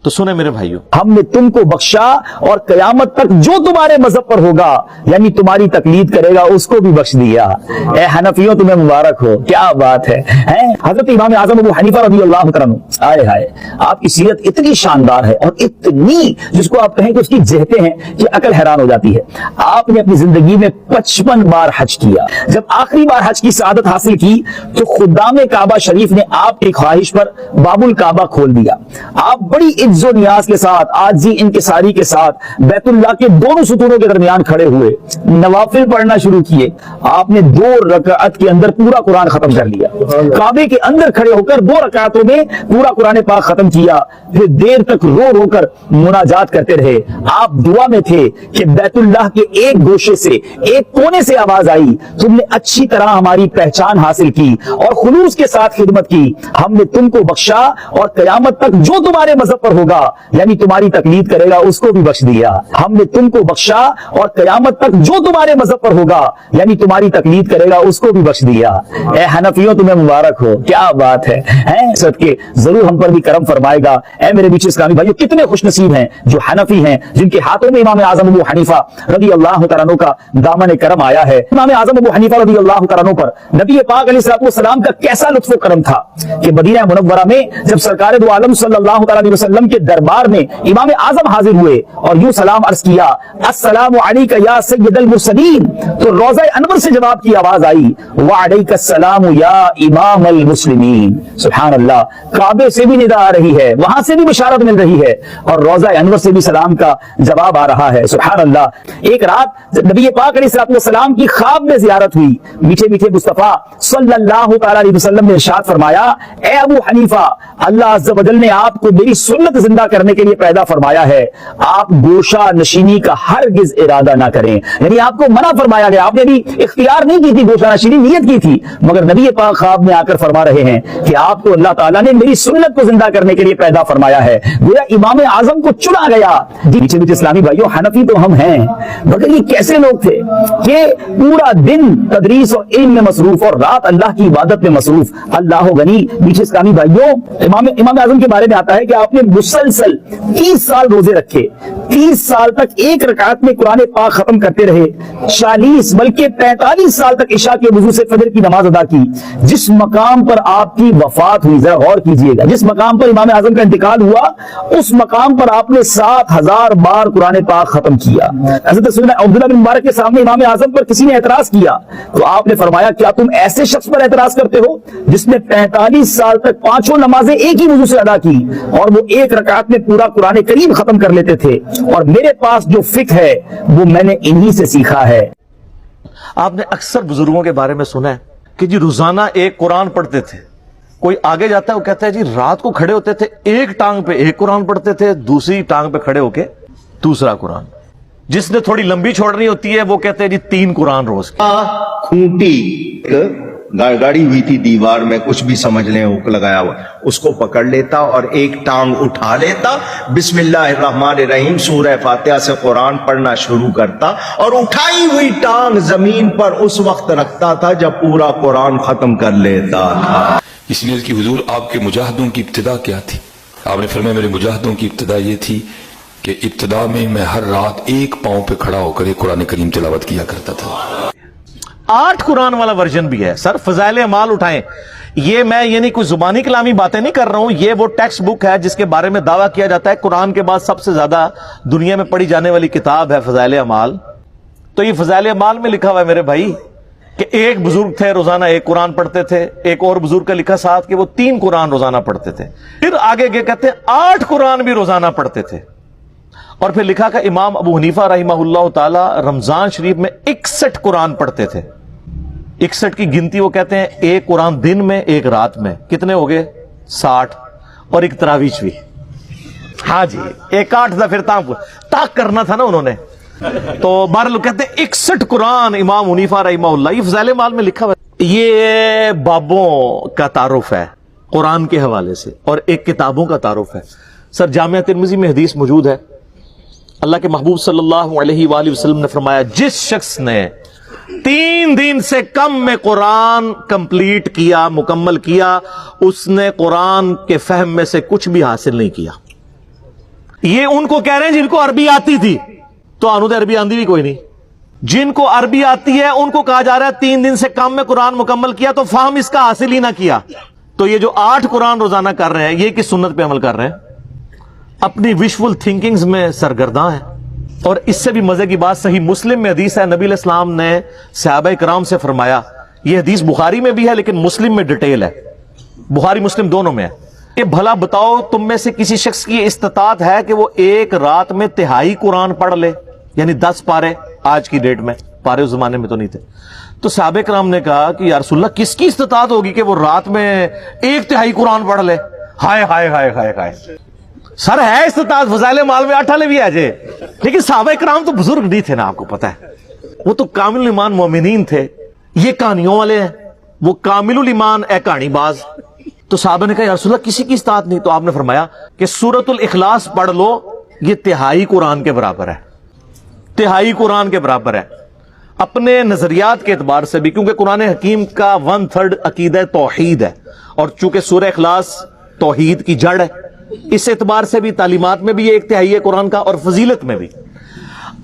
तो सुने मेरे भाइयों, हमने तुमको बख्शा और कयामत तक जो तुम्हारे मजहब पर होगा यानी तुम्हारी तकलीद करेगा उसको भी बख्श दिया। ए हनफियों तुम्हें मुबारक हो, क्या बात है? हजरत इमाम आजम अबू हनीफा रज़ियल्लाहु तआला अन्हु, आए हाय, आपकी सीरत इतनी शानदार है और इतनी, जिसको आप कहें कि उसकी जहते हैं कि अकल हैरान हो जाती है। आपने अपनी जिंदगी में 55 बार हज किया। जब आखिरी बार हज की सआदत हासिल की तो खुदाम काबा शरीफ ने आपकी ख्वाहिश पर बाबुल काबा खोल दिया। आप बड़ी इज्जो नियाज के साथ, आजी इंकिसारी के साथ बैतुल्लाह के दोनों सुतूनों के दरमियान खड़े हुए, नवाफिल पढ़ना शुरू किए। आपने 2 रकात के अंदर पूरा कुरान खत्म कर लिया। काबे के अंदर खड़े होकर 2 रकातों में पूरा कुरान पाक खत्म किया। फिर देर तक रो रो कर मुनाजात करते रहे। आप दुआ में थे कि बैतुल्लाह के एक गोशे से, एक कोने से आवाज आई, तुमने अच्छी तरह हमारी पहचान हासिल की और खुलूस के साथ खिदमत की। हमने तुमको बख्शा और कयामत तक जो तुम्हारे मजहब पर होगा यानी तुम्हारी तकलीद करेगा उसको भी बख्श दिया। हमने तुमको बख्शा और कयामत तक जो तुम्हारे मजहब पर होगा यानी तुम्हारी तकलीद करेगा उसको भी बख्श दिया। ए हनफियों तुम्हें मुबारक हो, क्या बात है? सदके जरूर हम पर भी करम फरमाएगा। ए मेरे बीच इस्लामी भाइयों, कितने खुशनसीब हैं जो हनफी हैं, जिनके हाथों में इमाम आजम अबू हनीफा रज़ियल्लाहु तआला अन्हु का दामन करम आया है। इमाम आजम अबू हनीफा रज़ियल्लाहु तआला अन्हु पर नबी पाक अलैहिस्सलाम का कैसा लुत्फ व करम था कि मदीना मुनव्वरा में जब सरकार दो आलम सल्लल्लाहु अलैहि वसल्लम के दरबार में इमाम आजम हाजिर हुए और यूं सलाम अर्ज किया, अस्सलामु अलैका या सय्यदल मुरसलीन, तो रोज़ा अनवर से जवाब की आवाज आई, व अलैकस्सलाम या इमामल मुस्लिमीन। सुभान अल्लाह, काबे से भी निदा आ रही है, वहां से भी बशारत मिल रही है और रोज़ा अनवर से भी सलाम का जवाब आ रहा है। सुभान अल्लाह। एक रात जब नबी पाक अलैहिस्सलाम की ख्वाब में जियारत हुई, मीठे मीठे मुस्तफा सल्लल्लाहु अलैहि वसल्लम ने इरशाद फरमाया, ए अबू हनीफा, अल्लाह अज़्ज़ व जल ने आपको मेरी सुन्नत जिंदा करने के लिए पैदा फरमाया है। आप गोशा नशीनी का हरगिज इरादा ना करें, यानी आपको मना फरमाया गया। आपने भी इख्तियार नहीं की थी गोशा नशीनी, नियत की थी, मगर नबी पाक ख्वाब में आकर फरमा रहे हैं कि आपको अल्लाह ताला ने मेरी सुन्नत को जिंदा करने के लिए पैदा फरमाया है। गोया इमाम आजम को चुना गया। मीठे मीठे इस्लामी भाइयों, हनफी तो हम हैं, मगर ये कैसे लोग थे कि पूरा दिन तदरीस और इल्म में मसरूफ और रात अल्लाह की इबादत में मसरूफ। अल्लाह गनी। मीठे इस्लामी भाइयों, इमाम आजम के बारे में आता है कि आपने मुसलसल 30 साल रोजे रखे, 30 साल तक एक रकात में कुरान पाक खत्म करते रहे, 40 बल्कि 45 साल तक इशा के वजू से फजर की नमाज अदा की। जिस मकाम पर आपकी वफात हुई, जरा गौर कीजिएगा, जिस मकाम पर इमाम आजम का इंतकाल हुआ उस मकाम पर आपने 7000 बार कुरान पाक खत्म किया। हज़रत सैयदना अब्दुल्लाह बिन मुबारक के सामने इमाम आजम पर किसी ने एतराज किया तो आपने फरमाया, क्या तुम ऐसे शख्स पर एतराज करते हो जिसने 45 साल तक 5 नमाजें एक ही वजू से अदा की और वो एक रकात में पूरा कुरान करीम खत्म कर लेते थे, और मेरे पास जो फिक्र है वो मैंने इन्हीं से सीखा है। आपने अक्सर बुजुर्गों के बारे में सुना है कि जी रोजाना एक कुरान पढ़ते थे। कोई आगे जाता है वो कहता है जी रात को खड़े होते थे, एक टांग पे एक कुरान पढ़ते थे, दूसरी टांग पे खड़े होके दूसरा कुरान। जिसने थोड़ी लंबी छोड़नी होती है वो कहते हैं जी 3 कुरान रोज। खूंटी गाड़ी हुई थी दीवार में, कुछ भी समझ लें, हुक लगाया हुआ, उसको पकड़ लेता और एक टांग उठा लेता, बिस्मिल्लाहिर्रहमानिर्रहीम सूरह फातिहा से कुरान पढ़ना शुरू करता और उठाई हुई टांग जमीन पर उस वक्त रखता था जब पूरा कुरान खत्म कर लेता था। इसलिए कि हुजूर आपके मुजाहिदों की इब्तिदा क्या थी? आपने फरमाया मेरे मुजाहिदों की इब्तिदा ये थी कि इब्तिदा में मैं हर रात एक पांव पे खड़ा होकर एक कुरान करीम तिलावत किया करता था। 8 कुरान वाला वर्जन भी है। सर फजाइल अमाल उठाएं, ये मैं यानी कोई जुबानी कलामी बातें नहीं कर रहा हूं, ये वो टेक्स्ट बुक है जिसके बारे में दावा किया जाता है कुरान के बाद सबसे ज्यादा दुनिया में पढ़ी जाने वाली किताब है फजाइल अमाल। तो ये फजाइल अमाल में लिखा हुआ है मेरे भाई कि एक बुजुर्ग थे रोजाना एक कुरान पढ़ते थे, एक और बुजुर्ग का लिखा साथ कि वो 3 कुरान रोजाना पढ़ते थे। फिर आगे के कहते हैं 8 कुरान भी रोजाना पढ़ते थे। और फिर लिखा कि इमाम अबू हनीफा रहिमहुल्लाह ताला रमजान शरीफ में 61 कुरान पढ़ते थे। 61 की गिनती वो कहते हैं एक कुरान दिन में एक रात में, कितने हो गए? 60, और एक तरावीश भी। हाँ जी, एक 8 था, फिर ताक करना था ना उन्होंने। तो 12 लोग कहते हैं 61 कुरान इमाम हनीफा रहिमहुल्लाह। ये फज़ाइल माल में लिखा हुआ है। ये बाबों का तारुफ है कुरान के हवाले से और एक किताबों का तारुफ है। सर जामिया तिर्मिज़ी में हदीस मौजूद है, अल्लाह के महबूब सल्लल्लाहु अलैहि वसल्लम ने फरमाया, जिस शख्स ने 3 दिन से कम में कुरान कंप्लीट किया, मुकम्मल किया, उसने कुरान के फहम में से कुछ भी हासिल नहीं किया। یہ ان کو کہہ رہے ہیں جن کو عربی آتی تھی، تو انہوں نے عربی آندھی بھی کوئی نہیں. جن کو عربی آتی ہے ان کو کہا جا رہا ہے 3 دن سے کم میں قرآن مکمل کیا تو فہم اس کا حاصل ہی نہ کیا. تو یہ جو 8 قرآن روزانہ کر رہے ہیں، یہ کس سنت پہ عمل کر رہے ہیں؟ اپنی وشفل تھنکنگز میں سرگرداں ہیں. اور اس سے بھی مزے کی بات، صحیح مسلم میں حدیث ہے، نبی علیہ السلام نے صحابہ کرام سے فرمایا، یہ حدیث بخاری میں بھی ہے لیکن مسلم میں ڈیٹیل ہے، بخاری مسلم دونوں میں ہے، کہ بھلا بتاؤ تم میں سے کسی شخص کی استطاعت ہے کہ وہ ایک رات میں 1/3 قرآن پڑھ لے، یعنی 10 پارے. آج کی ڈیٹ میں پارے اس زمانے میں تو نہیں تھے. تو صحابہ کرام نے کہا کہ یا رسول اللہ کس کی استطاعت ہوگی کہ وہ رات میں 1/3 قرآن پڑھ لے؟ ہائے ہائے ہائے ہائے ہائے. سر ہے استطاعت، فضائل مال میں 8 والے بھی آ جائے، لیکن صحابہ کرام تو بزرگ نہیں تھے نا، آپ کو پتا ہے، وہ تو کامل ایمان مومنین تھے. یہ کہانیوں والے ہیں، وہ کامل الایمان اے کہانی باز. تو صحابہ نے کہا یا رسول اللہ کسی کی استطاعت نہیں. تو آپ نے فرمایا کہ سورۃ الاخلاص پڑھ لو، یہ 1/3 قرآن کے برابر ہے، 1/3 قرآن کے برابر ہے. اپنے نظریات کے اعتبار سے بھی، کیونکہ قرآن حکیم کا 1/3 عقیدہ توحید ہے، اور چونکہ سورہ اخلاص توحید کی جڑ ہے، اس اعتبار سے بھی تعلیمات میں بھی یہ 1/3 ہے قرآن کا، اور فضیلت میں بھی.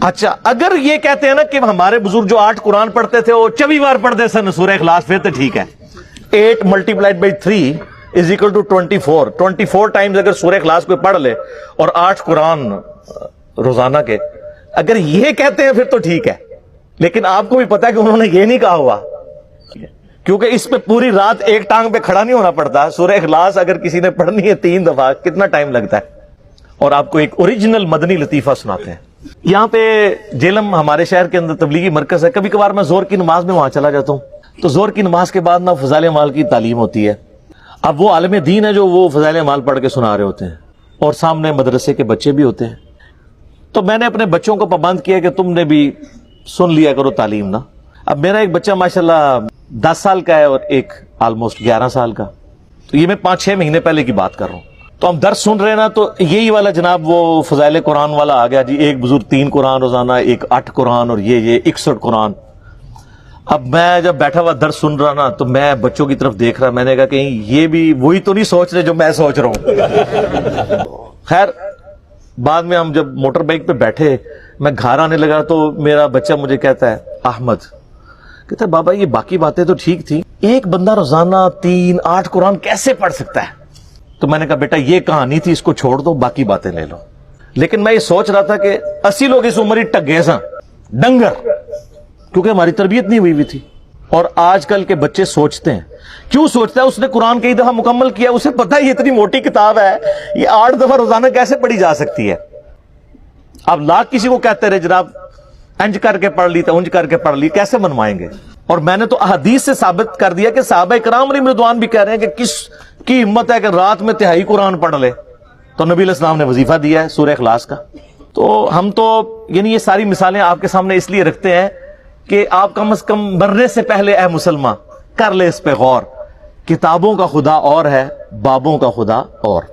اچھا اگر یہ کہتے ہیں نا کہ ہمارے بزرگ جو 8 قرآن پڑھتے تھے وہ 24 بار پڑھتے سن سورہ اخلاص، پھر تو ٹھیک ہے. 8 × 3 = 24. 24 ٹائمز اگر سورہ اخلاص کو پڑھ لے اور 8 قرآن روزانہ کے، اگر یہ کہتے ہیں پھر تو ٹھیک ہے. لیکن آپ کو بھی پتا ہے کہ انہوں نے یہ نہیں کہا ہوا، کیونکہ اس پہ پوری رات ایک ٹانگ پہ کھڑا نہیں ہونا پڑتا. سورہ اخلاص اگر کسی نے پڑھنی ہے 3 دفعہ کتنا ٹائم لگتا ہے. اور آپ کو ایک اوریجنل مدنی لطیفہ سناتے ہیں. یہاں پہ جیلم ہمارے شہر کے اندر تبلیغی مرکز ہے. کبھی کبھار میں زور کی نماز میں وہاں چلا جاتا ہوں، تو زور کی نماز کے بعد نا فضائل اعمال کی تعلیم ہوتی ہے. اب وہ عالم دین ہے جو وہ فضائل اعمال پڑھ کے سنا رہے ہوتے ہیں، اور سامنے مدرسے کے بچے بھی ہوتے ہیں. تو میں نے اپنے بچوں کو پابند کیا کہ تم نے بھی سن لیا کرو تعلیم نا. اب میرا ایک بچہ ماشاءاللہ 10 سال کا ہے اور ایک آلموسٹ 11 سال کا. تو یہ میں 5-6 مہینے پہلے کی بات کر رہا ہوں. تو ہم درس سن رہے ہیں نا، تو یہی والا جناب وہ فضائل قرآن والا آ گیا جی، ایک بزرگ 3 قرآن روزانہ، ایک 8 قرآن، اور یہ 61 قرآن. اب میں جب بیٹھا ہوا درس سن رہا نا، تو میں بچوں کی طرف دیکھ رہا، میں نے کہا کہیں یہ بھی وہی تو نہیں سوچ رہے جو میں سوچ رہا ہوں. خیر بعد میں ہم جب موٹر بائک پہ بیٹھے، میں گھر آنے لگا تو میرا بچہ مجھے کہتا ہے، احمد کہتا ہے بابا یہ باقی باتیں تو ٹھیک تھی، ایک بندہ روزانہ 3-8 قرآن کیسے پڑھ سکتا ہے؟ تو میں نے کہا بیٹا یہ کہانی تھی، اس کو چھوڑ دو، باقی باتیں لے لو. لیکن میں یہ سوچ رہا تھا کہ 80 لوگ اس عمر ہی ٹگے سا ڈنگر، کیونکہ ہماری تربیت نہیں ہوئی تھی. اور آج کل کے بچے سوچتے ہیں، کیوں سوچتا ہے؟ اس نے قرآن کئی دفعہ مکمل کیا، اسے پتہ ہے یہ اتنی موٹی کتاب ہے، یہ 8 دفعہ روزانہ کیسے پڑھی جا سکتی ہے. آپ لاکھ کسی کو کہتے رہے جناب انج کر کے پڑھ لی، انج کر کے پڑھ لی، کیسے منوائیں گے؟ اور میں نے تو احادیث سے ثابت کر دیا کہ صحابہ کرام علیہم رضوان بھی کہہ رہے ہیں کہ کس کی ہمت ہے کہ رات میں 1/3 قرآن پڑھ لے. تو نبی علیہ السلام نے وظیفہ دیا ہے سورہ اخلاص کا. تو ہم تو یعنی یہ ساری مثالیں آپ کے سامنے اس لیے رکھتے ہیں کہ آپ کم از کم مرنے سے پہلے اے مسلمان کر لے اس پہ غور. کتابوں کا خدا اور ہے، بابوں کا خدا اور.